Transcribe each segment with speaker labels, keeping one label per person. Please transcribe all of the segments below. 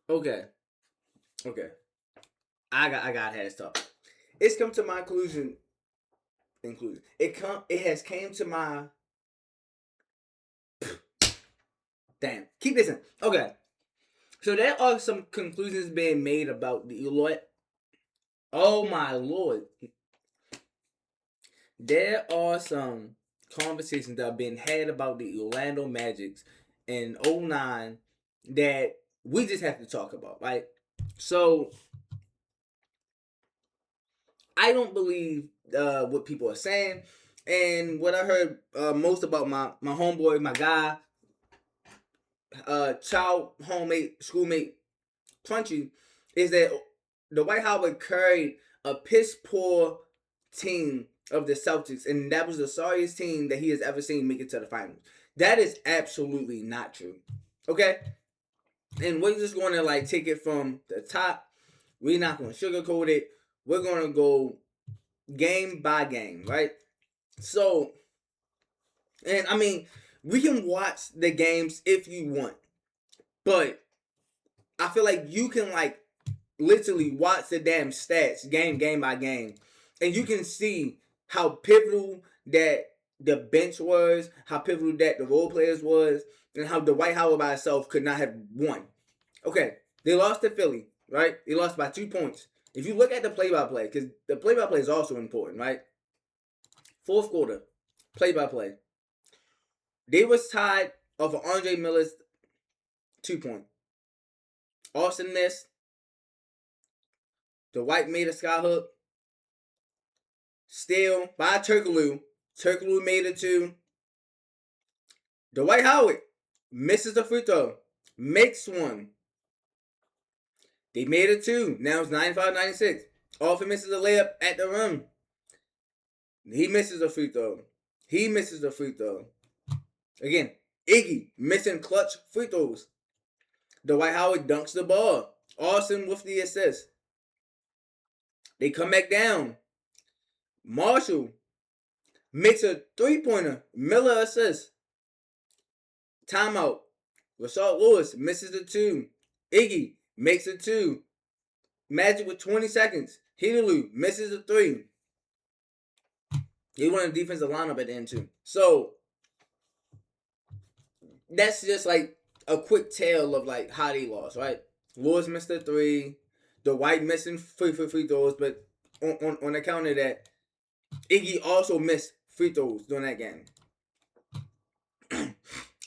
Speaker 1: Okay. Okay. I got had to stop. It's come to my conclusion. It has came to my damn. Keep listening. Okay. So there are some conclusions being made about the Lord. Oh my lord. There are some conversations that have been had about the Orlando Magics in '09 that we just have to talk about, right? So I don't believe what people are saying. And what I heard most about my homeboy, my guy, child, homemate, schoolmate, Punchy, is that Dwight Howard carried a piss poor team of the Celtics, and that was the sorriest team that he has ever seen make it to the finals. That is absolutely not true. Okay? And we're just going to like take it from the top. We're not going to sugarcoat it. We're going to go game by game, right? So, and I mean, we can watch the games if you want, but I feel like you can like literally watch the damn stats game by game, and you can see how pivotal that the bench was, how pivotal that the role players was, and how Dwight Howard by himself could not have won. Okay, they lost to Philly, right? They lost by 2 points. If you look at the play-by-play, because the play-by-play is also important, right? Fourth quarter, play-by-play. They was tied off of Andre Miller's 2 point. Austin missed. Dwight made a skyhook. Steal by Turkoglu. Turkoglu made it two. Dwight Howard misses the free throw. Makes one. They made it two. Now it's 95-96. Often misses a layup at the rim. He misses a free throw. He misses the free throw. Again, Iggy missing clutch free throws. Dwight Howard dunks the ball. Austin with the assist. They come back down. Marshall makes a 3-pointer. Miller assists. Timeout. Rashard Lewis misses the two. Iggy makes a two. Magic with 20 seconds. Healy misses a three. He won a defensive lineup at the end too. So that's just like a quick tale of like how they lost, right? Lewis missed a three. Dwight missing free throws, but on account of that, Iggy also missed free throws during that game.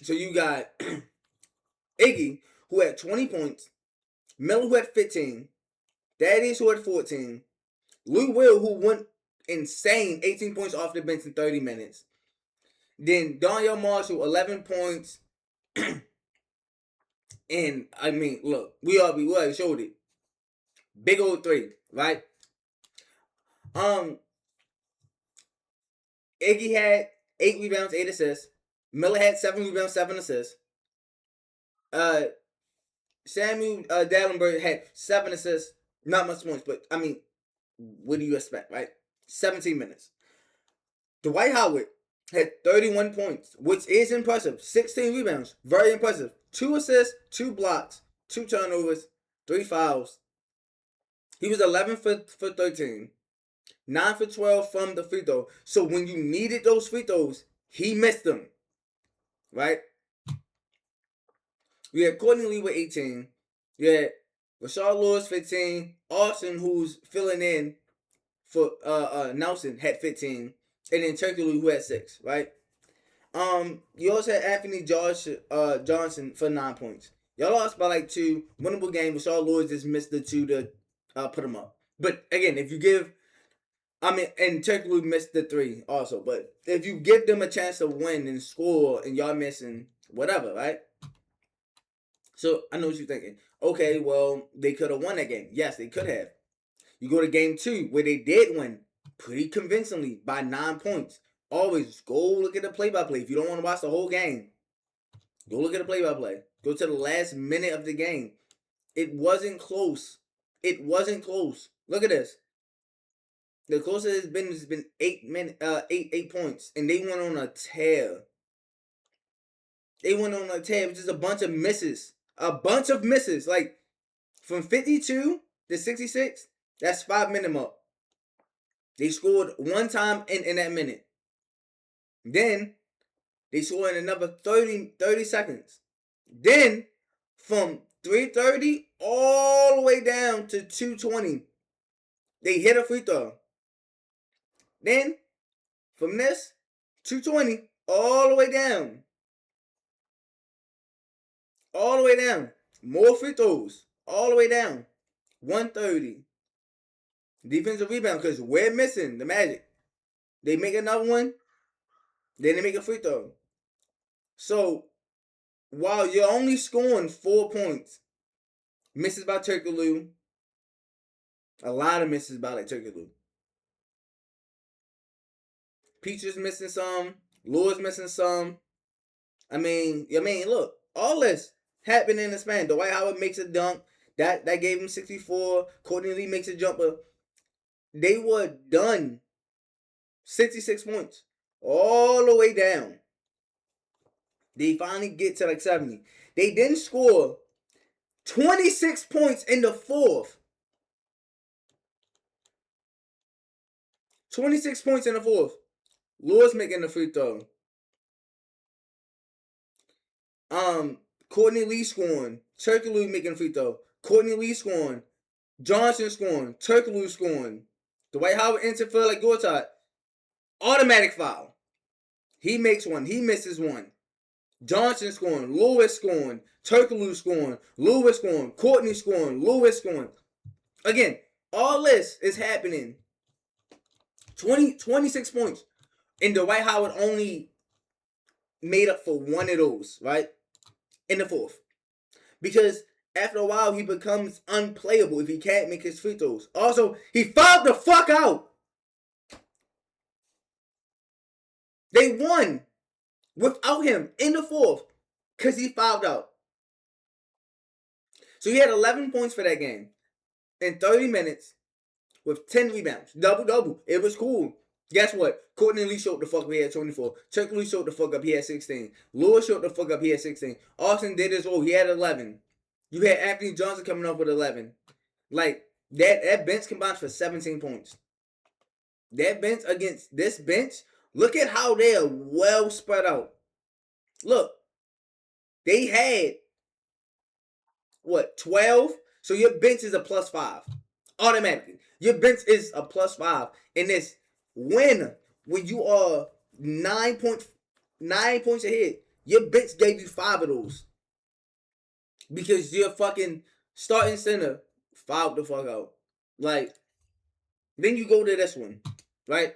Speaker 1: So you got Iggy, who had 20 points, Miller, who had 15, Thaddeus, who had 14, Lou Will, who went insane, 18 points off the bench in 30 minutes. Then Daniel Marshall, 11 points. And I mean, look, we already showed it. Big old three, right? Iggy had 8 rebounds, 8 assists. Miller had 7 rebounds, 7 assists. Samuel Dallenberg had 7 assists. Not much points, but I mean, what do you expect, right? 17 minutes. Dwight Howard had 31 points, which is impressive. 16 rebounds, very impressive. 2 assists, 2 blocks, 2 turnovers, 3 fouls. He was 11 for 13, 9 for 12 from the free throw. So when you needed those free throws, he missed them, right? You had Courtney Lee with 18. You had Rashard Lewis 15. Austin, who's filling in for Nelson, had 15. And then Turkey Lee, who had 6, right? You also had Anthony Johnson for 9 points. Y'all lost by like 2. Winnable game. Rashard Lewis just missed the 2 to put him up. But again, if you give, and Turkey Lee missed the 3 also. But if you give them a chance to win and score, and y'all missing whatever, right? So I know what you're thinking. Okay, well, they could have won that game. Yes, they could have. You go to game 2, where they did win pretty convincingly by 9 points. Always go look at the play-by-play. If you don't want to watch the whole game, go look at the play-by-play. Go to the last minute of the game. It wasn't close. It wasn't close. Look at this. The closest it's been has been 8 points, and they went on a tear. They went on a tear. It was just a bunch of misses. A bunch of misses. Like, From 52 to 66, that's 5 minute mark. They scored one time in that minute. Then they scored in another 30 seconds. Then from 3:30 all the way down to 2:20, they hit a free throw. Then from this 2:20 all the way down. All the way down. More free throws. All the way down. 130. Defensive rebound, because we're missing the Magic. They make another one, then they make a free throw. So, while you're only scoring 4 points, misses by Turkoglu, a lot of misses by like Turkoglu. Peaches missing some, Lewis missing some. I mean, look, all this happened in the span. Dwight Howard makes a dunk. That gave him 64. Courtney Lee makes a jumper. They were done. 66 points. All the way down. They finally get to like 70. They then score 26 points in the fourth. 26 points in the fourth. Lewis making the free throw. Courtney Lee scoring. Turkoglu making a free throw. Courtney Lee scoring. Johnson scoring. Turkoglu scoring. Dwight Howard entered for like Gortat. Automatic foul. He makes one. He misses one. Johnson scoring. Lewis scoring. Turkoglu scoring. Lewis scoring. Courtney scoring. Lewis scoring. Again, all this is happening. 26 points. And Dwight Howard only made up for one of those, right? In the fourth. Because after a while, he becomes unplayable if he can't make his free throws. Also, he fouled the fuck out. They won without him in the fourth because he fouled out. So he had 11 points for that game in 30 minutes with 10 rebounds. Double-double. It was cool. Guess what? Courtney Lee showed the fuck up. He had 24. Chuck Lee showed the fuck up. He had 16. Lewis showed the fuck up. He had 16. Austin did his role. He had 11. You had Anthony Johnson coming up with 11. Like, that bench combines for 17 points. That bench against this bench, look at how they are well spread out. Look, they had, 12? So your bench is a +5. Automatically. Your bench is a +5 in this win when you are 9 points ahead. Your bench gave you 5 of those. Because your fucking starting center fouled the fuck out. Like, then you go to this one, right?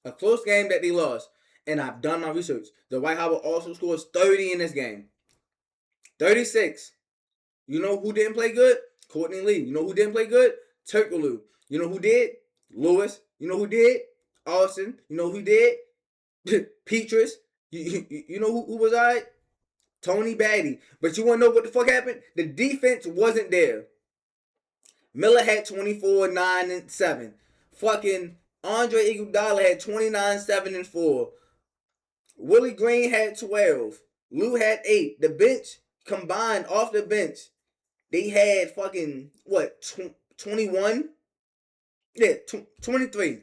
Speaker 1: A close game that they lost. And I've done my research. Dwight Howard also scores 30 in this game. 36. You know who didn't play good? Courtney Lee. You know who didn't play good? Turkoglu. You know who did? Lewis. You know who did? Austin. You know who did? Petrus. You know who was alright? Tony Batty. But you want to know what the fuck happened? The defense wasn't there. Miller had 24, 9, and 7. Fucking Andre Iguodala had 29, 7, and 4. Willie Green had 12. Lou had 8. The bench combined off the bench, they had fucking, 21? Yeah, 23.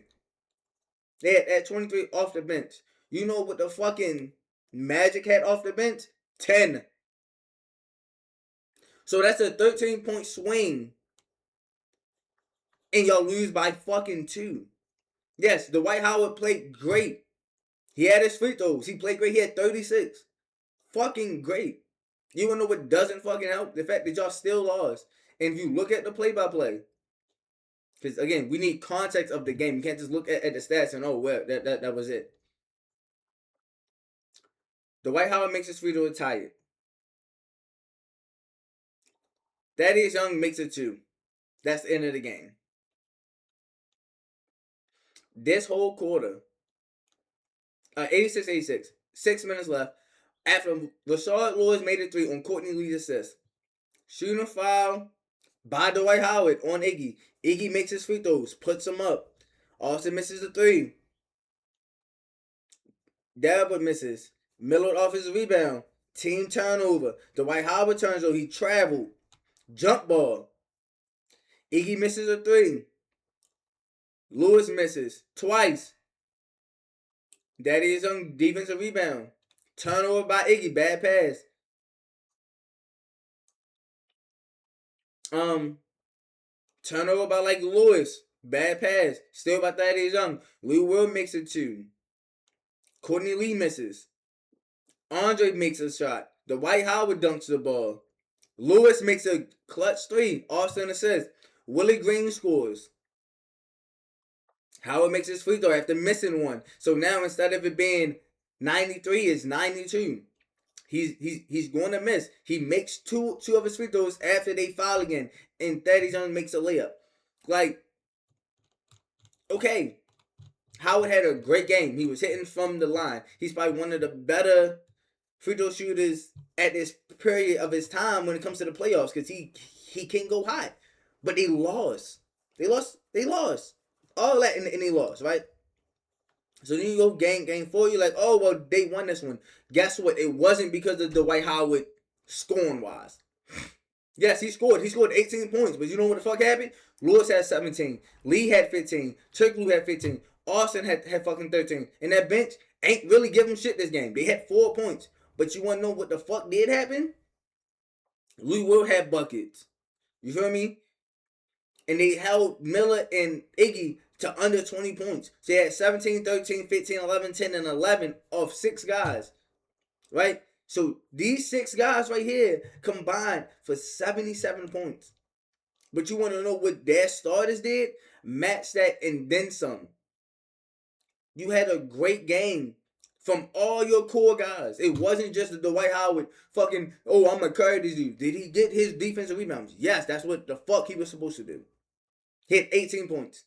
Speaker 1: They had 23 off the bench. You know what the fucking Magic had off the bench? 10. So that's a 13-point swing. And y'all lose by fucking 2. Yes, Dwight Howard played great. He had his free throws. He played great. He had 36. Fucking great. You wanna know what doesn't fucking help? The fact that y'all still lost. And if you look at the play-by-play, because again, we need context of the game. You can't just look at the stats and, oh, well, that was it. Dwight Howard makes his free throw tired. Thaddeus Young makes it 2. That's the end of the game. This whole quarter, 86-86, 6 minutes left. After Rashard Lewis made a 3 on Courtney Lee's assist. Shooting a foul by Dwight Howard on Iggy. Iggy makes his free throws, puts him up. Austin misses a 3. Dabbert misses. Miller off his rebound. Team turnover. Dwight Howard turns over. He traveled. Jump ball. Iggy misses a 3. Lewis misses twice. That is on defensive rebound. Turnover by Iggy, bad pass. Turnover by like Lewis, bad pass. Still by Thaddeus Young. Lou Will makes it 2. Courtney Lee misses. Andre makes a shot. Dwight Howard dunks the ball. Lewis makes a clutch 3. Austin assists. Willie Green scores. Howard makes his free throw after missing one. So now instead of it being 93, it's 92. He's going to miss. He makes two of his free throws after they foul again, and Thaddeus Young makes a layup. Like, okay, Howard had a great game. He was hitting from the line. He's probably one of the better free throw shooters at this period of his time when it comes to the playoffs, because he can go high. But they lost. They lost. All that and they lost, right? So then you go game 4, you're like, oh, well, they won this one. Guess what? It wasn't because of Dwight Howard scoring-wise. Yes, he scored. He scored 18 points. But you know what the fuck happened? Lewis had 17. Lee had 15. Turkoglu had 15. Austin had fucking 13. And that bench ain't really giving shit this game. They had 4 points. But you want to know what the fuck did happen? Lou Will had buckets. You feel me? And they held Miller and Iggy to under 20 points. So they had 17, 13, 15, 11, 10, and 11 of 6 guys. Right? So these 6 guys right here combined for 77 points. But you want to know what their starters did? Match that and then some. You had a great game from all your core guys. It wasn't just the Dwight Howard fucking, oh, I'm going to carry this dude. Did he get his defensive rebounds? Yes, that's what the fuck he was supposed to do. He had 18 points.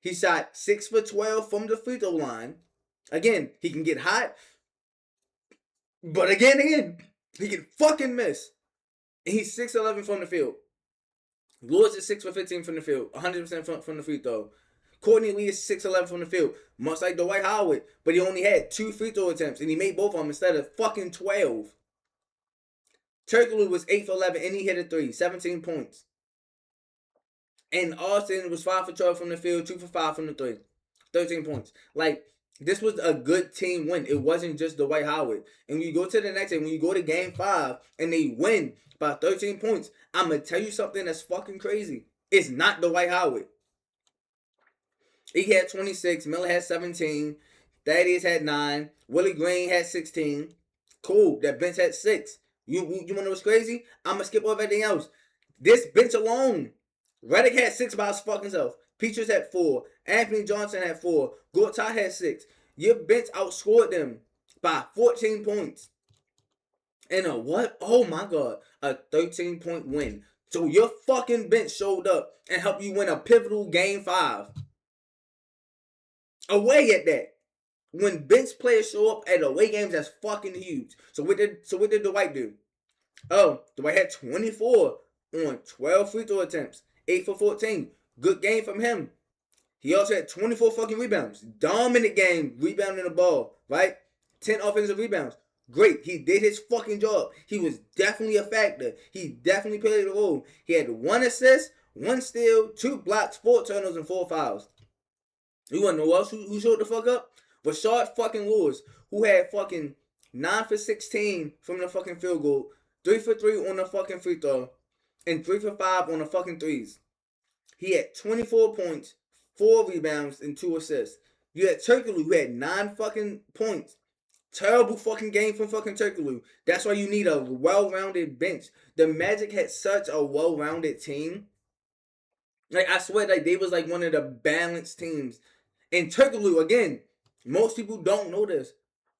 Speaker 1: He shot 6 for 12 from the free throw line. Again, he can get hot. But again, he can fucking miss. And he's 6-11 from the field. Lewis is 6 for 15 from the field. 100% from the free throw. Courtney Lee is 6-11 from the field. Much like Dwight Howard. But he only had 2 free throw attempts. And he made both of them instead of fucking 12. Turkoglu was 8 for 11 and he hit a 3. 17 points. And Austin was 5 for 12 from the field. 2 for 5 from the 3. 13 points. Like, this was a good team win. It wasn't just Dwight Howard. And when you go to the next day, when you go to game 5 and they win by 13 points, I'm going to tell you something that's fucking crazy. It's not Dwight Howard. He had 26. Miller had 17. Thaddeus had 9. Willie Green had 16. Cool. That bench had 6. You want to know what's crazy? I'm going to skip over everything else. This bench alone, Redick had 6 by his fucking self. Peaches had 4. Anthony Johnson had 4. Gortat had 6. Your bench outscored them by 14 points. And a what? Oh my God. A 13-point win. So your fucking bench showed up and helped you win a pivotal game 5. Away at that. When bench players show up at away games, that's fucking huge. So what did Dwight do? Oh, Dwight had 24 on 12 free throw attempts. 8 for 14. Good game from him. He also had 24 fucking rebounds. Dominant game rebounding the ball, right? 10 offensive rebounds. Great. He did his fucking job. He was definitely a factor. He definitely played a role. He had 1 assist, 1 steal, 2 blocks, 4 turnovers, and 4 fouls. You want to know who else who showed the fuck up? Rashard fucking Lewis, who had fucking 9 for 16 from the fucking field goal, 3 for 3 on the fucking free throw, and 3 for 5 on the fucking threes. He had 24 points, 4 rebounds, and 2 assists. You had Turkoglu, who had 9 fucking points. Terrible fucking game from fucking Turkoglu. That's why you need a well-rounded bench. The Magic had such a well-rounded team. Like, I swear, like, they was like one of the balanced teams. And Turkoglu, again, most people don't know this.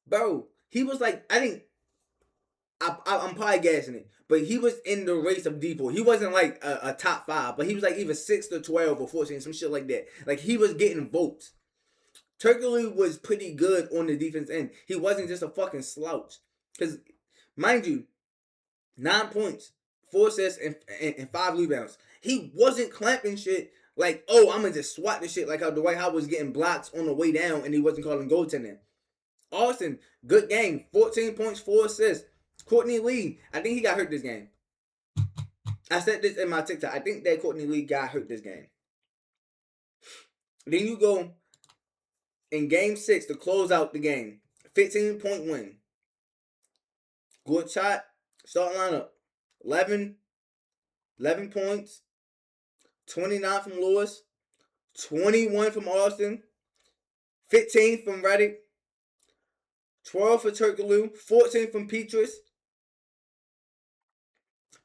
Speaker 1: Bro, he was like, I'm probably gassing it, but he was in the race of Depot. He wasn't like a top 5, but he was like either 6 to 12 or 14, some shit like that. Like, he was getting votes. Turkoglu was pretty good on the defense end. He wasn't just a fucking slouch. Because, mind you, 9 points, 4 assists, and 5 rebounds. He wasn't clamping shit like, oh, I'm going to just swat this shit like how Dwight Howard was getting blocks on the way down and he wasn't calling goaltending. Austin, good game. 14 points, 4 assists. Courtney Lee, I think he got hurt this game. I said this in my TikTok. I think that Courtney Lee got hurt this game. Then you go in game 6 to close out the game. 15-point win. Good shot. Starting lineup. 11 points. 29 from Lewis. 21 from Austin. 15 from Reddick. 12 for Turkaloo. 14 from Petrus.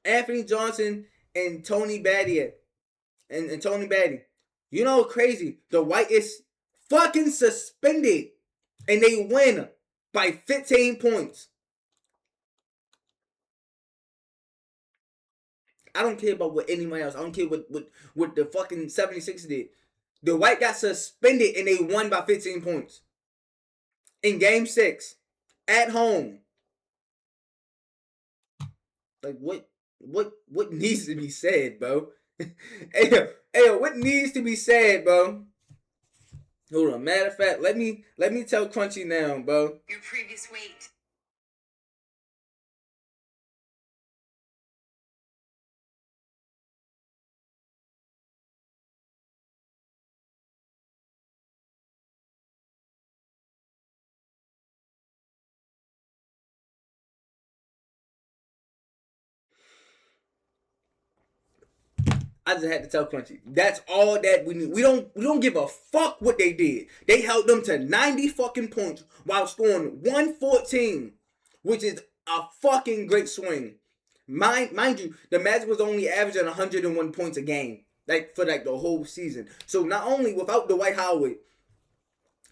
Speaker 1: Anthony Johnson and Tony Batty. And Tony Batty. You know what's crazy? The White is fucking suspended. And they win by 15 points. I don't care about what anyone else. I don't care what the fucking 76 did. The White got suspended and they won by 15 points. In game 6. At home. Like what needs to be said, bro? hey, what needs to be said, bro? Hold on. Matter of fact, let me tell Crunchy now, bro.
Speaker 2: Your previous weight.
Speaker 1: I just had to tell Crunchy. That's all that we need. We don't give a fuck what they did. They held them to 90 fucking points while scoring 114, which is a fucking great swing. Mind you, the Magic was only averaging 101 points a game, like for like the whole season. So not only without Dwight Howard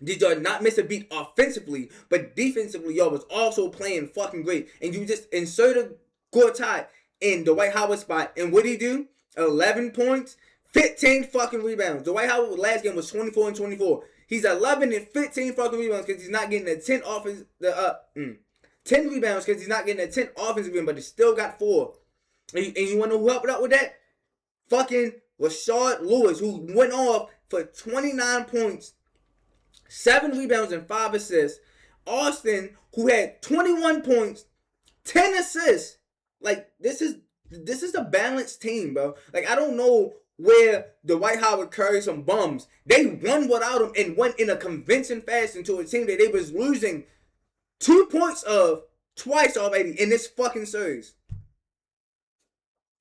Speaker 1: did y'all not miss a beat offensively, but defensively y'all was also playing fucking great. And you just inserted Gortat in Dwight Howard's spot, and what did he do? 11 points, 15 fucking rebounds. Dwight Howard last game was 24 and 24. He's 11 and 15 fucking rebounds because he's not getting the 10 offense. 10 rebounds because he's not getting the 10 offensive rebounds, but he still got 4. And you want to know who helped out with that? Fucking Rashard Lewis, who went off for 29 points, 7 rebounds, and 5 assists. Austin, who had 21 points, 10 assists. Like, this is a balanced team, bro. Like, I don't know where Dwight Howard carried some bums. They won without him and went in a convincing fashion to a team that they was losing 2 points of twice already in this fucking series.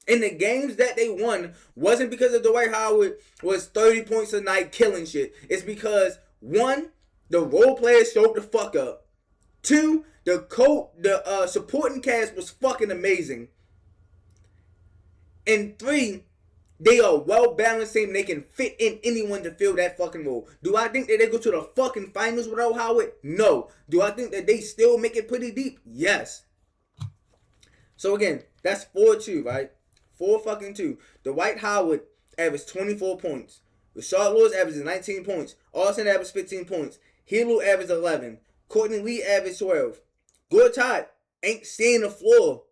Speaker 1: And the games that they won wasn't because of Dwight Howard was 30 points a night killing shit. It's because, 1, the role players showed the fuck up. 2, the supporting cast was fucking amazing. And 3, they are a well-balanced team. They can fit in anyone to fill that fucking role. Do I think that they go to the fucking finals without Howard? No. Do I think that they still make it pretty deep? Yes. So again, that's 4-2, right? 4-2. Dwight Howard averaged 24 points. Rashard Lewis averages 19 points. Austin averaged 15 points. Hilo averaged 11. Courtney Lee averaged 12. Gortat ain't seeing the floor.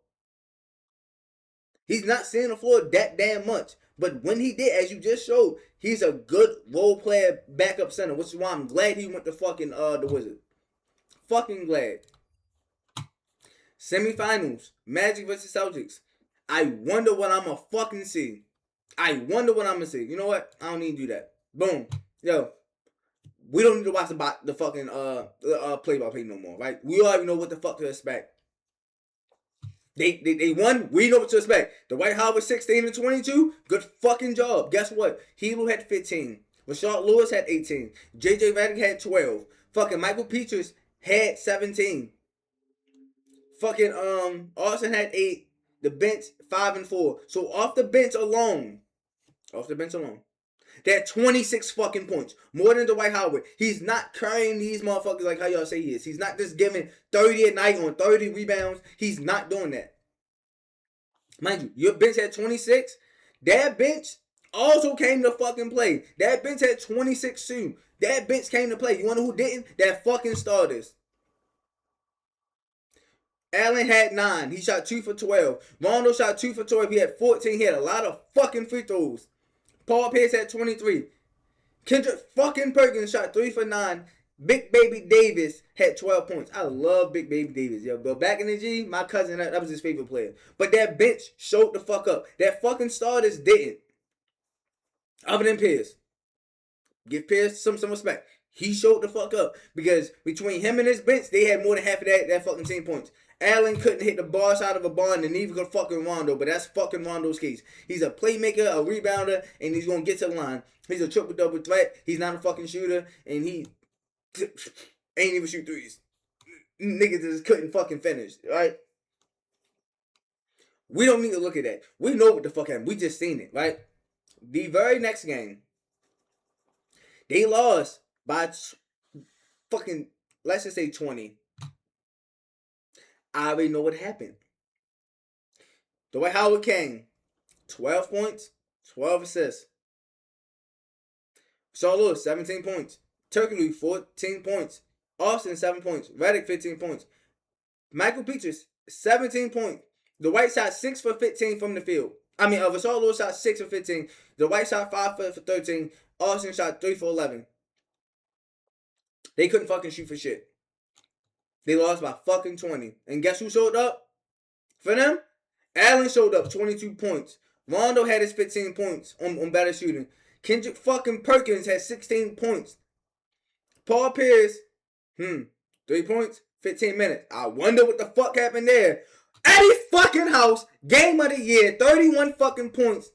Speaker 1: He's not seeing the floor that damn much. But when he did, as you just showed, he's a good role player backup center, which is why I'm glad he went to fucking the Wizards. Fucking glad. Semifinals. Magic versus Celtics. I wonder what I'm gonna fucking see. You know what? I don't need to do that. Boom. Yo. We don't need to watch the fucking play-by-play no more, right? We already know what the fuck to expect. They won. We know what to expect. Dwight Howard 16 and 22. Good fucking job. Guess what? Hilo had 15. Rashard Lewis had 18. JJ Redick had 12. Fucking Michael Petrus had 17. Fucking Austin had 8. The bench 5 and 4. So off the bench alone, they had 26 fucking points. More than Dwight Howard. He's not carrying these motherfuckers like how y'all say he is. He's not just giving 30 a night on 30 rebounds. He's not doing that. Mind you, your bench had 26. That bench also came to fucking play. That bench had 26 too. That bench came to play. You wanna know who didn't? That fucking starters. Allen had 9. He shot 2 for 12. Rondo shot 2 for 12. He had 14. He had a lot of fucking free throws. Paul Pierce had 23. Kendrick fucking Perkins shot 3 for 9. Big Baby Davis had 12 points. I love Big Baby Davis, yo. But back in the G, my cousin, that was his favorite player. But that bench showed the fuck up. That fucking starters didn't. Other than Pierce. Give Pierce some respect. He showed the fuck up. Because between him and his bench, they had more than half of that fucking team points. Allen couldn't hit the ball side of a barn, and neither could fucking Rondo. But that's fucking Rondo's case. He's a playmaker, a rebounder, and he's going to get to the line. He's a triple-double threat. He's not a fucking shooter, and he ain't even shoot threes. Niggas just couldn't fucking finish, right? We don't need to look at that. We know what the fuck happened. We just seen it, right? The very next game, they lost by fucking, let's just say 20. I already know what happened. Dwight Howard came. 12 points, 12 assists. Saul Lewis, 17 points. Turkey, 14 points. Austin, 7 points. Redick, 15 points. Michael Petras, 17 points. The White shot 6 for 15 from the field. Saul Lewis shot 6 for 15. The White shot 5 for 13. Austin shot 3 for 11. They couldn't fucking shoot for shit. They lost by fucking 20. And guess who showed up for them? Allen showed up, 22 points. Rondo had his 15 points on better shooting. Kendrick fucking Perkins had 16 points. Paul Pierce, 3 points, 15 minutes. I wonder what the fuck happened there. Eddie fucking House, game of the year, 31 fucking points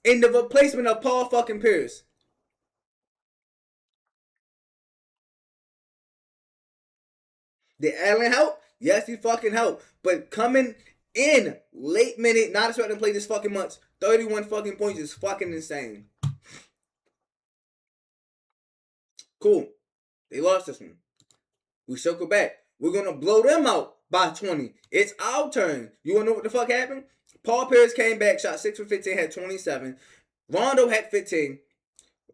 Speaker 1: in the replacement of Paul fucking Pierce. Did Allen help? Yes, he fucking helped. But coming in late minute, not expecting to play this fucking much, 31 fucking points is fucking insane. Cool. They lost this one. We circle back. We're going to blow them out by 20. It's our turn. You want to know what the fuck happened? Paul Pierce came back, shot 6 for 15, had 27. Rondo had 15.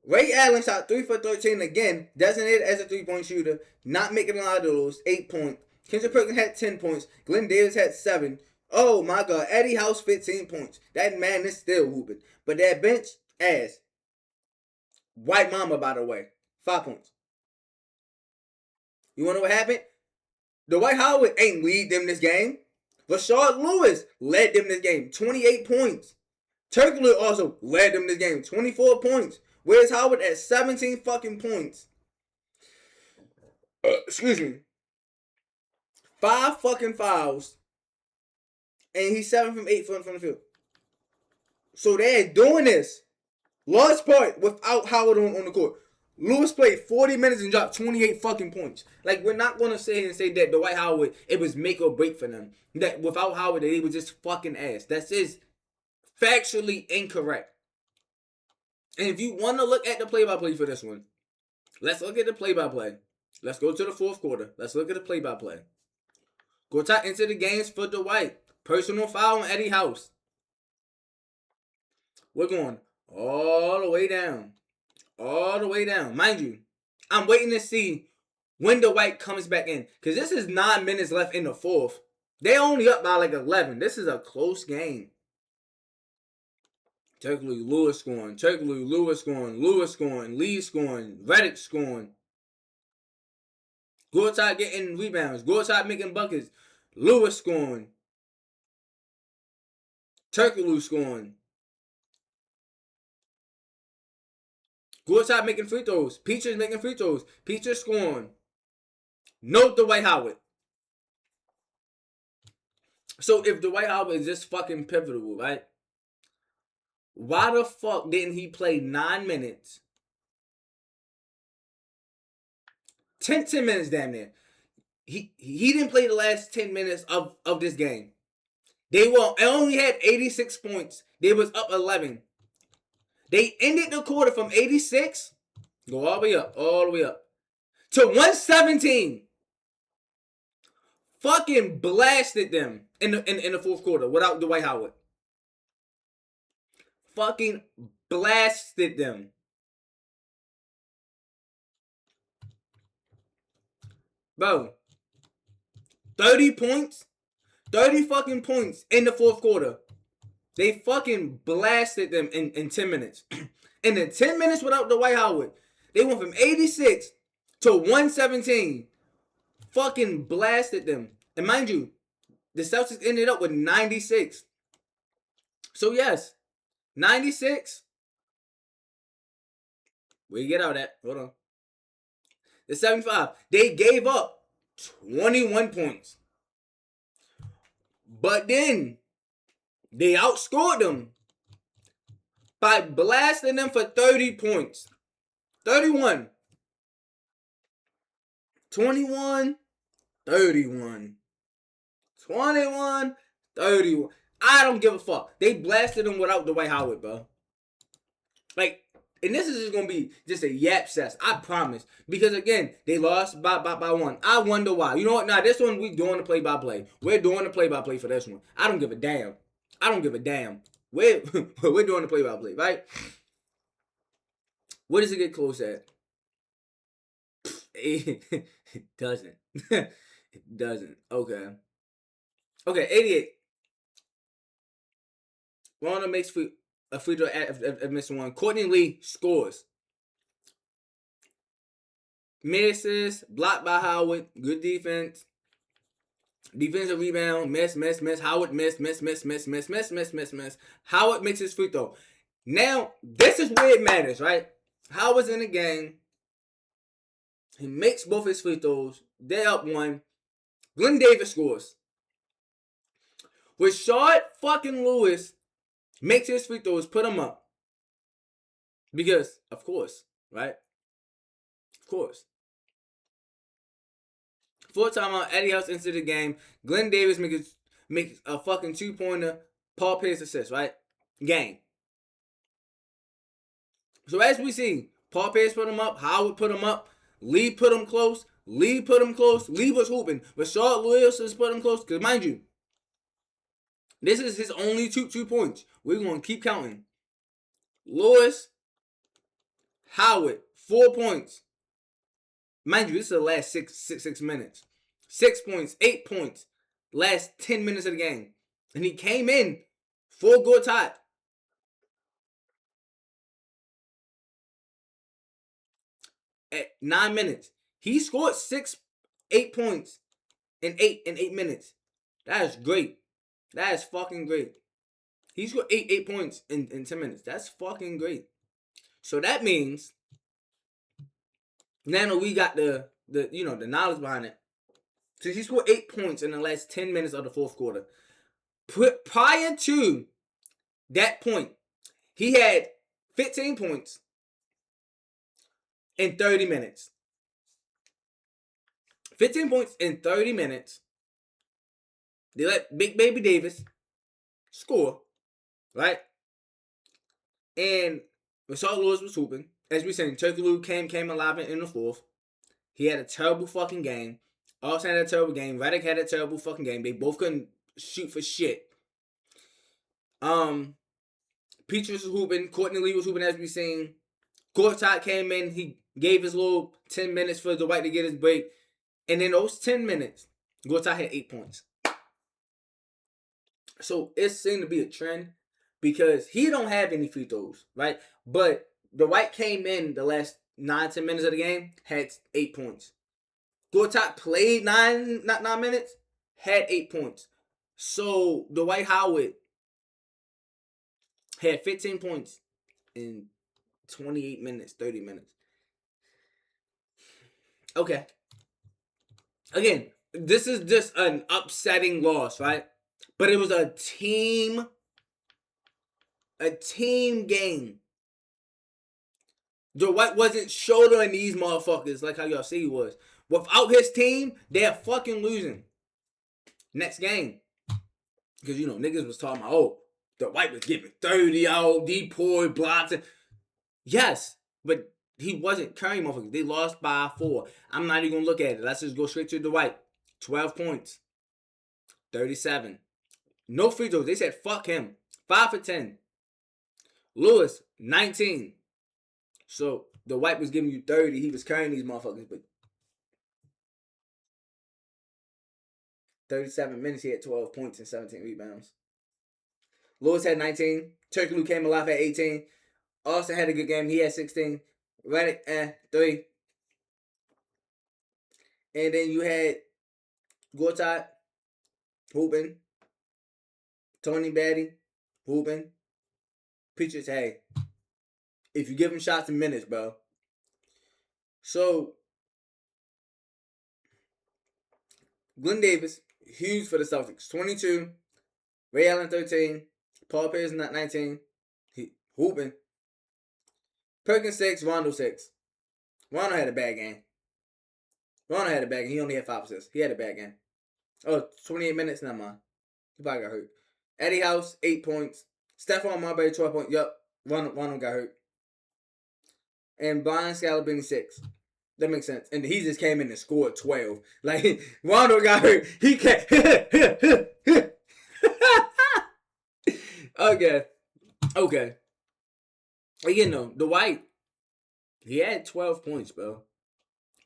Speaker 1: Ray Allen shot 3 for 13 again, designated as a 3-point shooter, not making a lot of those, 8 points. Kendrick Perkins had 10 points. Glenn Davis had 7. Oh my God, Eddie House 15 points. That man is still hooping. But that bench, ass. White Mama, by the way, 5 points. You want to know what happened? Dwight Howard ain't lead them this game. Rashard Lewis led them this game, 28 points. Turkey also led them this game, 24 points. Where's Howard at 17 fucking points? Excuse me. 5 fucking fouls. And he's 7 from 8 from the field. So they're doing this. Large part without Howard on the court. Lewis played 40 minutes and dropped 28 fucking points. Like, we're not going to sit here and say that Dwight Howard, it was make or break for them. That without Howard, they was just fucking ass. That's just factually incorrect. And if you want to look at the play-by-play for this one, let's look at the play-by-play. Let's go to the fourth quarter. Let's look at the play-by-play. Go top into the games for Dwight. Personal foul on Eddie House. We're going all the way down. All the way down. Mind you, I'm waiting to see when Dwight comes back in. Because this is 9 minutes left in the fourth. They're only up by like 11. This is a close game. Turkey Lewis scoring. Turkey Lewis scoring. Lewis scoring. Lee scoring. Redick scoring. Gortat getting rebounds. Gortat making buckets. Lewis scoring. Turkey scoring. Gortat making free throws. Peaches making free throws. Peaches scoring. No Dwight Howard. So if Dwight Howard is just fucking pivotal, right? Why the fuck didn't he play 9 minutes? 10 minutes damn near. He didn't play the last 10 minutes of this game. They only had 86 points. They was up 11. They ended the quarter from 86, go all the way up, to 117. Fucking blasted them in the fourth quarter without Dwight Howard. Fucking blasted them. Bro, 30 points? 30 fucking points in the fourth quarter. They fucking blasted them in 10 minutes. In the 10 minutes without Dwight Howard, they went from 86 to 117. Fucking blasted them. And mind you, the Celtics ended up with 96. So yes, 96. Where you get out at? Hold on. The 75. They gave up 21 points. But then they outscored them by blasting them for 30 points. 31. 21. 31. 21. 31. I don't give a fuck. They blasted them without Dwight Howard, bro. Like, and this is just going to be just a yap cess. I promise. Because, again, they lost by one. I wonder why. You know what? Now, this one, we doing the play-by-play. We're doing the play-by-play for this one. I don't give a damn. I don't give a damn. We're doing the play-by-play, right? Where does it get close at? It doesn't. It doesn't. Okay. Okay, 88. Ronda makes a free throw at missing one. Courtney Lee scores. Misses. Blocked by Howard. Good defense. Defensive rebound. Miss. Howard miss. Howard makes his free throw. Now, this is where it matters, right? Howard's in the game. He makes both his free throws. They're up one. Glenn Davis scores. Rashard fucking Lewis makes his free throws, put him up. Because, of course, right? Of course. 4 timeout, Eddie House into the game. Glenn Davis makes a fucking 2-pointer. Paul Pierce assist, right? Game. So as we see, Paul Pierce put him up. Howard put him up. Lee put him close. Lee was hooping. Rashard Lewis has put him close. Because mind you, this is his only 2 points. We're going to keep counting. Lewis, Howard, 4 points. Mind you, this is the last six minutes. 6 points, 8 points. Last 10 minutes of the game. And he came in 4-goal tie. At 9 minutes. He scored 8 points in 8 minutes. That is great. That is fucking great. He scored 8 points in 10 minutes. That's fucking great. So that means now we got the knowledge behind it. So he scored 8 points in the last 10 minutes of the fourth quarter. Prior to that point, he had 15 points in 30 minutes. 15 points in 30 minutes. They let Big Baby Davis score, right? And Rashard Lewis was hooping. As we said, Turkey Lou came alive in the fourth. He had a terrible fucking game. Austin had a terrible game. Redick had a terrible fucking game. They both couldn't shoot for shit. Peaches was hooping. Courtney Lee was hooping, as we seen. Gortat came in. He gave his little 10 minutes for Dwight to get his break. And in those 10 minutes, Gortat had 8 points. So it seemed to be a trend because he don't have any free throws, right? But Dwight came in the last 9-10 minutes of the game, had 8 points. Gortat played 9 minutes, had 8 points. So Dwight Howard had 15 points in 28 minutes, 30 minutes. Okay. Again, this is just an upsetting loss, right? But it was a team game. Dwight wasn't shouldering these motherfuckers like how y'all see he was. Without his team, they're fucking losing. Next game. Because, niggas was talking about, Dwight was giving 30 out, depoy, blocks. Yes, but he wasn't carrying motherfuckers. They lost by 4. I'm not even going to look at it. Let's just go straight to Dwight. 12 points. 37. No free throws. They said, fuck him. 5 for 10. Lewis, 19. So, Dwight was giving you 30. He was carrying these motherfuckers. But 37 minutes, he had 12 points and 17 rebounds. Lewis had 19. Turkey Lou came alive at 18. Austin had a good game. He had 16. Redick, 3. And then you had Gortat, hooping. Tony Batty, hooping. Peaches, hey, if you give him shots in minutes, bro. So, Glenn Davis, huge for the Celtics. 22. Ray Allen, 13. Paul Pierce, 19. Hooping. Perkins, 6. Rondo, 6. Rondo had a bad game. Rondo had a bad game. He only had 5 assists. He had a bad game. Oh, 28 minutes? Never mind. He probably got hurt. Eddie House, 8 points. Stephon Marbury, 12 points. Yup. Rondo got hurt. And Brian Scalabrine, 6. That makes sense. And he just came in and scored 12. Like, Rondo got hurt. He can't. Okay. Again, though, Dwight, he had 12 points, bro.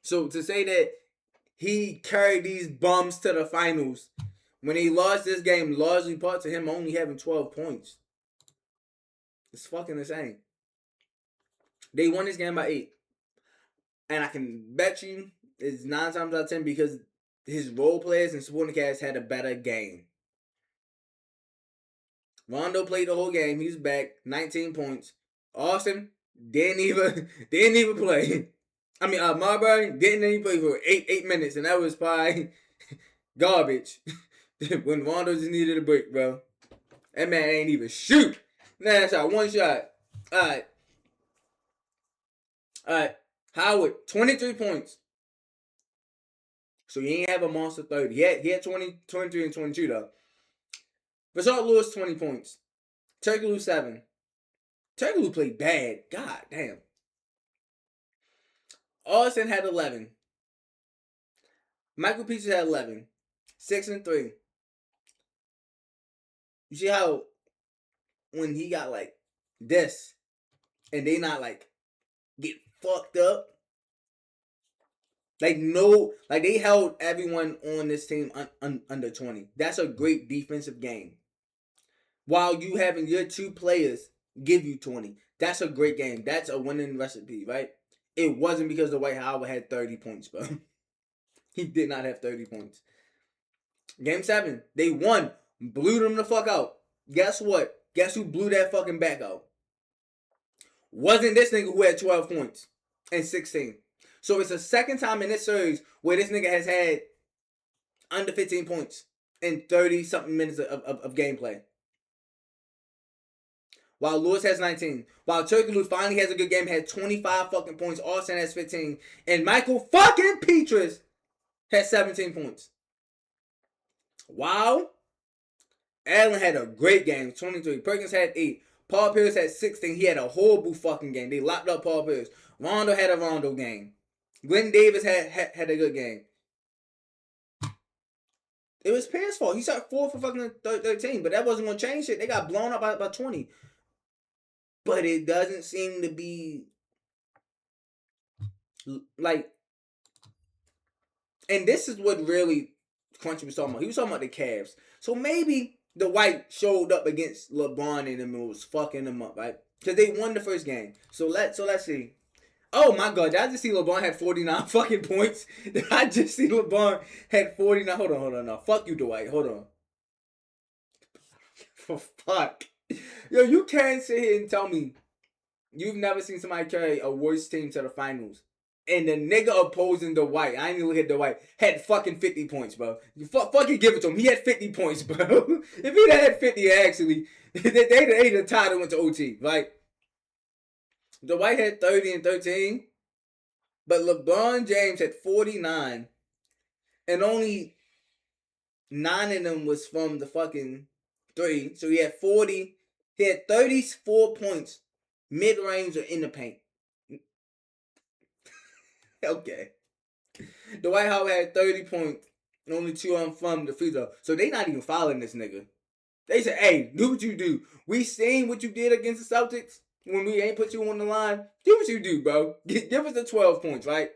Speaker 1: So to say that he carried these bums to the finals when he lost this game, largely part to him only having 12 points. It's fucking insane. They won this game by 8. And I can bet you it's 9 times out of 10 because his role players and supporting cast had a better game. Rondo played the whole game. He was back, 19 points. Austin didn't even play. I mean, Marbury didn't even play for 8 minutes, and that was probably garbage. When Rondo just needed a break, bro. That man ain't even shoot. Nah, shot, one shot. All right. Howard, 23 points. So he ain't have a monster 30. He had 20, 23, and 22, though. Rashard Lewis, 20 points. Turkoglu, 7. Turkoglu played bad. God damn. Austin had 11. Michael Peaches had 11. 6 and 3. You see how when he got like this and they not like get fucked up? Like they held everyone on this team under 20. That's a great defensive game. While you having your 2 players give you 20. That's a great game. That's a winning recipe, right? It wasn't because Dwight Howard had 30 points, bro. He did not have 30 points. Game 7, they won. Blew them the fuck out. Guess what? Guess who blew that fucking back out? Wasn't this nigga who had 12 points and 16. So it's the second time in this series where this nigga has had under 15 points in 30-something minutes of gameplay. While Lewis has 19. While Turkoglu finally has a good game, had 25 fucking points. Austin has 15. And Michael fucking Peaches has 17 points. Wow. Allen had a great game, 23. Perkins had 8. Paul Pierce had 16. He had a horrible fucking game. They locked up Paul Pierce. Rondo had a Rondo game. Glenn Davis had a good game. It was Pierce's fault. He shot 4 for fucking 13, but that wasn't going to change shit. They got blown up by 20. But it doesn't seem to be like, and this is what really Crunchy was talking about. He was talking about the Cavs. So maybe the White showed up against LeBron and them and was fucking them up, right? Because they won the first game. So let's see. Oh my God, did I just see LeBron had 49 fucking points? Did I just see LeBron had 49? Hold on. No. Fuck you, Dwight. Hold on. For fuck. Yo, you can't sit here and tell me you've never seen somebody carry a worse team to the finals. And the nigga opposing the White, I ain't even look at the White, had fucking 50 points, bro. You fucking give it to him. He had 50 points, bro. If he'd had 50, actually, they'd have tied and went to OT, right? The White had 30 and 13, but LeBron James had 49, and only 9 of them was from the fucking 3. So he had 40. He had 34 points, mid-range or in the paint. Okay. Dwight Howard had 30 points, only 2 on from the free throw. So they not even following this nigga. They said, hey, do what you do. We seen what you did against the Celtics when we ain't put you on the line. Do what you do, bro. Give us the 12 points, right?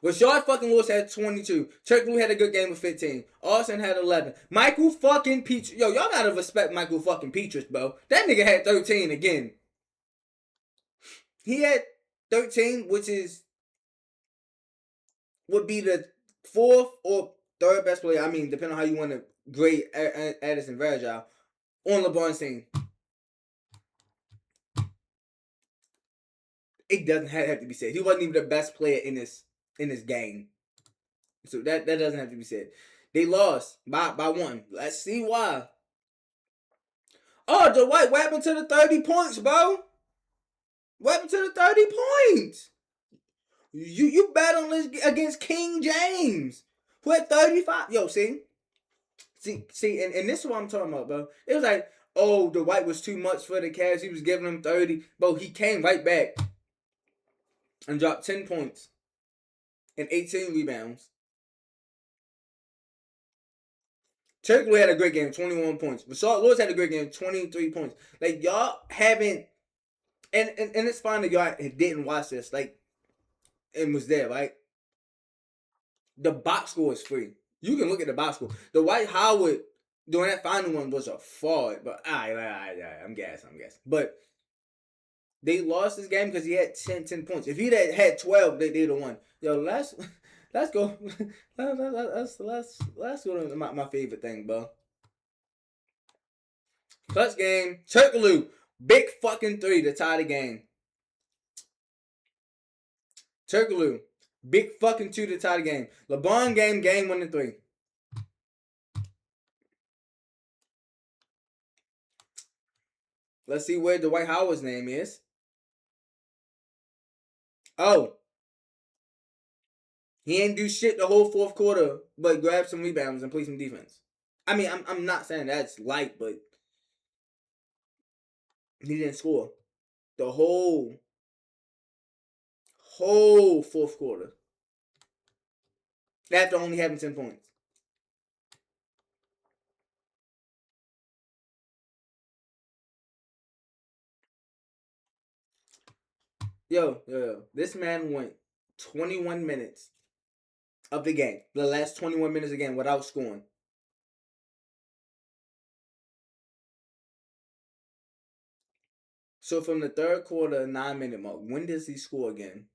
Speaker 1: Rashard fucking Lewis had 22. Turkoglu had a good game with 15. Austin had 11. Michael fucking Peaches. Yo, y'all gotta respect Michael fucking Peaches, bro. That nigga had 13 again. He had 13, which is would be the fourth or third best player. I mean, depending on how you want to grade Addison Virgil on LeBron's team. It doesn't have to be said. He wasn't even the best player in this game. So that doesn't have to be said. They lost by one. Let's see why. Oh, Dwight, what happened to the 30 points, bro? What happened to the 30 points? You bet on this against King James, who had 35. Yo, see, and this is what I'm talking about, bro. It was like, oh, Dwight was too much for the Cavs. He was giving them 30. Bro, he came right back and dropped 10 points and 18 rebounds. Turkey had a great game, 21 points. Rashard Lewis had a great game, 23 points. Like, y'all haven't, and it's fine that y'all didn't watch this, like, and was there, right? The box score is free. You can look at the box score. The Dwight Howard during that final one was a fraud, but I'm guessing. But they lost this game because he had 10 points. If he'd had 12, they'd have won. Yo, let's go. Let's go to my favorite thing, bro. Clutch game. Turkaloo. Big fucking 3 to tie the game. Turkaloo. Big fucking 2 to tie the game. LeBron game 1 and 3. Let's see where Dwight Howard's name is. Oh. He ain't do shit the whole fourth quarter, but grab some rebounds and play some defense. I mean, I'm not saying that's light, but he didn't score the whole fourth quarter. After only having 10 points. Yo. This man went 21 minutes of the game. The last 21 minutes again without scoring. So from the third quarter, 9-minute mark, when does he score again?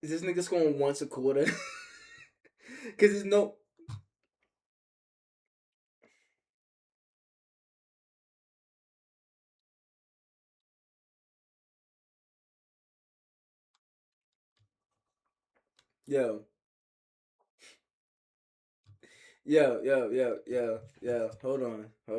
Speaker 1: Is this nigga scoring once a quarter? Because there's no... Yo. Hold on. How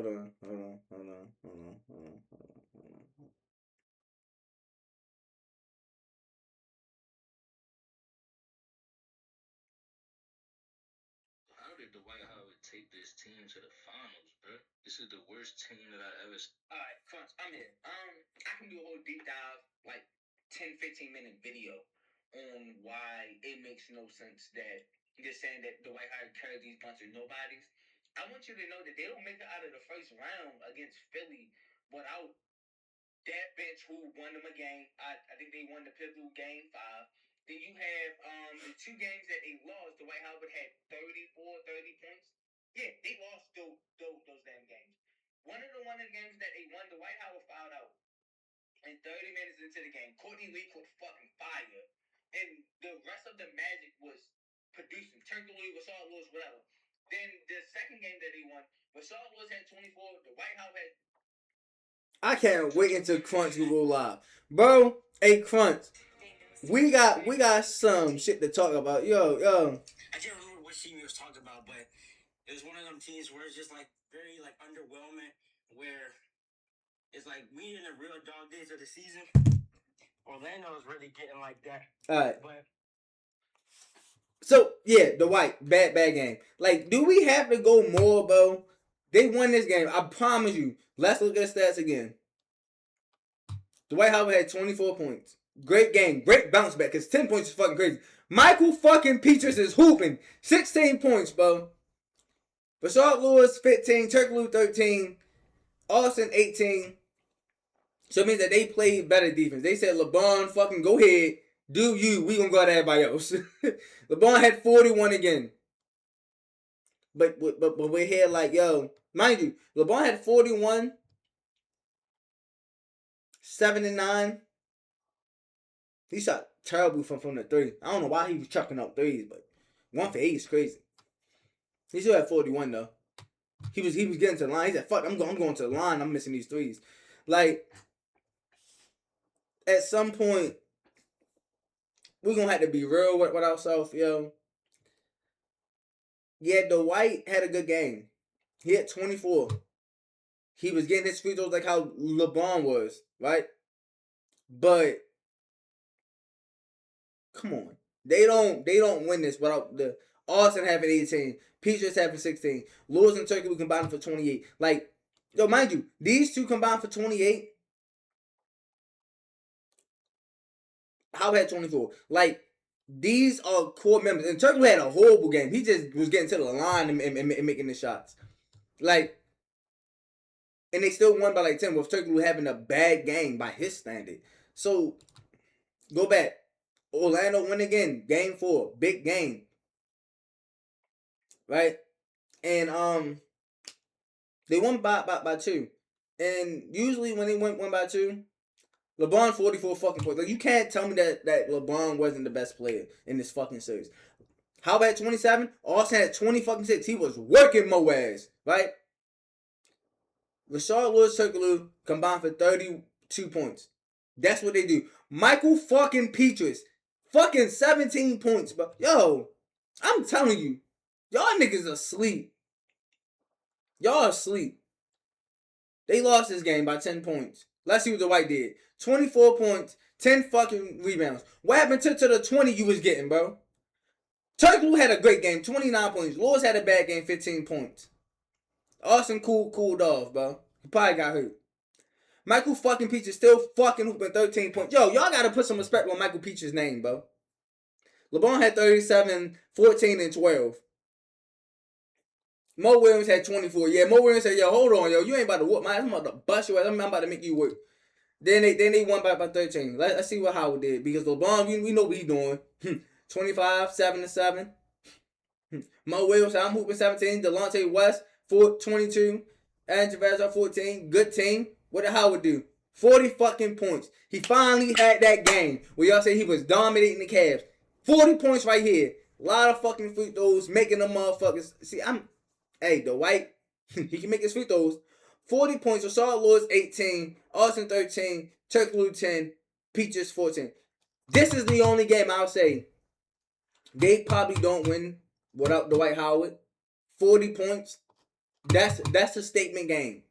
Speaker 1: did Dwight Howard take this team to the finals, bro? This is the worst team that I ever seen. All right, Crunch, I'm here. I can do a whole deep dive, like 10-15 minute video on why it makes no sense that you're saying that Dwight Howard carried these bunch of nobodies. I want you to know that they don't make it out of the first round against Philly without that bench who won them a game. I think they won the pivotal game 5. Then you have the 2 games that they lost. Dwight Howard had 30 points. Yeah, they lost those damn games. One of the games that they won, Dwight Howard fouled out. And 30 minutes into the game, Courtney Lee caught fucking fire. And the rest of the Magic was producing. Turkaloo, Rashard Lewis, whatever. Then the second game that they won, Rashard Lewis had 24. Dwight Howard had... I can't wait until Crunch will go live. Bro, hey Crunch, we got some shit to talk about. Yo.
Speaker 2: I can't remember what team he was talking about, but it was one of them teams where it's just like very like underwhelming, where it's like we in the real dog days of the season. Orlando is really getting like that.
Speaker 1: Alright.
Speaker 2: But
Speaker 1: so yeah, Dwight, bad game. Like, do we have to go more, bro? They won this game. I promise you. Let's look at the stats again. Dwight Howard had 24 points. Great game. Great bounce back. Because 10 points is fucking crazy. Michael fucking Petras is hooping. 16 points, bro. Rashard Lewis, 15. Turkaloo, 13. Austin, 18. So it means that they played better defense. They said, LeBron, fucking go ahead. Do you. We gonna go at everybody else. LeBron had 41 again. But we're here like, yo, mind you, LeBron had 41 7-9. He shot terrible from the three. I don't know why he was chucking up threes, but 1 for 8 is crazy. He still had 41 though. He was getting to the line. He said, "Fuck, I'm going to the line. I'm missing these threes." Like, at some point, we're gonna have to be real with ourselves, yo. Yeah, Dwight had a good game. He had 24. He was getting his free throws like how LeBron was, right? But come on, they don't win this without the Austin having 18, Peaches having 16, Lewis and Turkey combined for 28. Like, yo, mind you, these two combined for 28. Howard had 24. Like, these are core members. And Turkey had a horrible game. He just was getting to the line and making the shots. Like, and they still won by like 10 with Turkey having a bad game by his standard. So, go back. Orlando win again. Game 4. Big game. Right? And they won by 2. And usually when they win by 2, LeBron 44 fucking points. Like, you can't tell me that LeBron wasn't the best player in this fucking series. How about 27? Austin had 20 fucking 6. He was working Mo ass, right? Rashard Lewis Turkoglu combined for 32 points. That's what they do. Michael fucking Petrus, fucking 17 points, bro. Yo, I'm telling you, y'all niggas asleep. Y'all asleep. They lost this game by 10 points. Let's see what Dwight did. 24 points, 10 fucking rebounds. What happened to the 20 you was getting, bro? Turkoglu had a great game, 29 points. Lewis had a bad game, 15 points. Austin cooled off, bro. He probably got hurt. Michael fucking Peaches still fucking hooping 13 points. Yo, y'all gotta put some respect on Michael Peaches' name, bro. LeBron had 37, 14, and 12. Mo Williams had 24. Yeah, Mo Williams said, yo, hold on, yo. You ain't about to whoop my ass. I'm about to bust your ass. I'm about to make you work. Then they won by 13. Let's see what Howard did. Because LeBron, we know what he's doing. 25, 7-7. Mo Williams, I'm hooping 17. Delonte West, 22. Andrew Vazar, 14. Good team. What did Howard do? 40 fucking points. He finally had that game where y'all say he was dominating the Cavs. 40 points right here. A lot of fucking free throws, making them motherfuckers. See, hey, Dwight, he can make his free throws. 40 points. Rashard Lewis, 18. Austin, 13. Turkoglu, 10. Peaches, 14. This is the only game I'll say they probably don't win without Dwight Howard. 40 points. That's a statement game.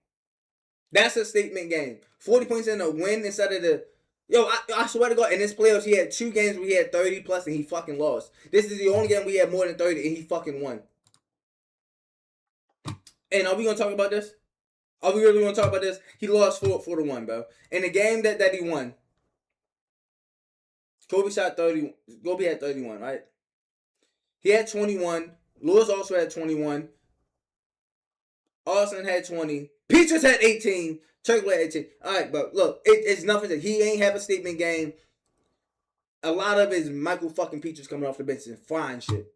Speaker 1: That's a statement game. 40 points in a win instead of the... Yo, I swear to God, in this playoffs, he had 2 games where he had 30 plus and he fucking lost. This is the only game we had more than 30 and he fucking won. And are we going to talk about this? Are we really going to talk about this? He lost 4-1, bro. In the game that he won, Kobe shot 30. Kobe had 31, right? He had 21. Lewis also had 21. Austin had 20. Peaches had 18. Turkoglu had 18. All right, but look, it's nothing. He ain't have a statement game. A lot of it is Michael fucking Peaches coming off the bench and flying shit.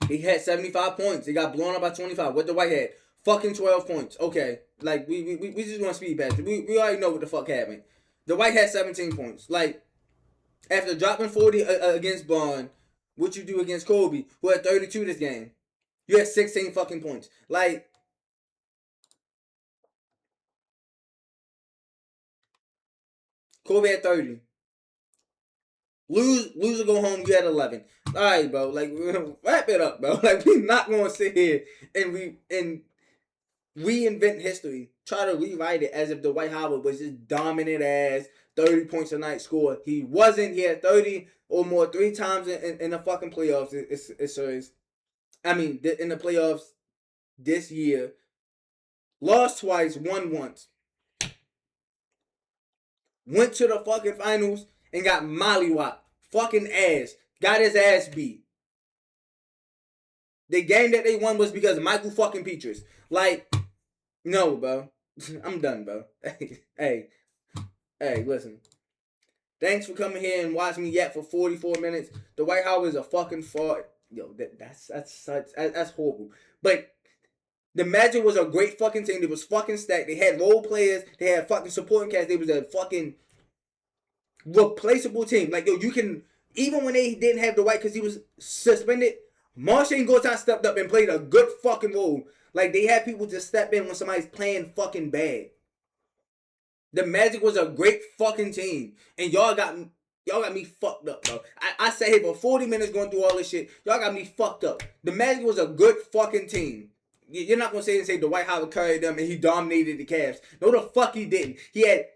Speaker 1: He had 75 points. He got blown up by 25. What Dwight had? Fucking 12 points. Okay. Like, we just want to speed past it. We already know what the fuck happened. Dwight had 17 points. Like, after dropping 40 against Bond, what you do against Kobe, who had 32 this game? You had 16 fucking points. Like, Kobe had 30. Lose or go home, you had 11. All right, bro. Like, wrap it up, bro. Like, we not going to sit here and reinvent history. Try to rewrite it as if Dwight Howard was just dominant as 30 points a night score. He wasn't. He had 30 or more 3 times in the fucking playoffs. It's serious. I mean, in the playoffs this year. Lost twice, won once. Went to the fucking finals and got mollywopped. Fucking ass. Got his ass beat. The game that they won was because of Michael fucking Peaches. Like, no, bro. I'm done, bro. Hey, listen. Thanks for coming here and watching me yet for 44 minutes. Dwight Howard is a fucking fraud. Yo, that's horrible. But The Magic was a great fucking team. They was fucking stacked. They had role players. They had fucking supporting cast. They was a fucking replaceable team. Like, yo, you can, even when they didn't have Dwight because he was suspended, Marcin Gortat stepped up and played a good fucking role. Like, they had people to step in when somebody's playing fucking bad. The Magic was a great fucking team. And y'all got me fucked up, bro. I sat here for 40 minutes going through all this shit. Y'all got me fucked up. The Magic was a good fucking team. You're not going to say Dwight Howard carried them and he dominated the Cavs. No, the fuck he didn't. He had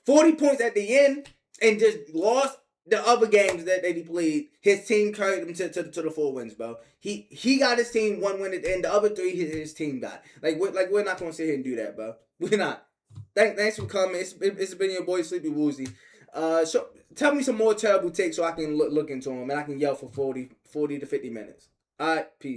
Speaker 1: 40 points at the end and just lost the other games that he played. His team carried him to the 4 wins, bro. He got his team 1 win and the other 3 his team got. We're not going to sit here and do that, bro. We're not. Thanks for coming. It's been your boy Sleepy Woozy. So tell me some more terrible takes so I can look into them and I can yell for 40 to 50 minutes. All right, peace.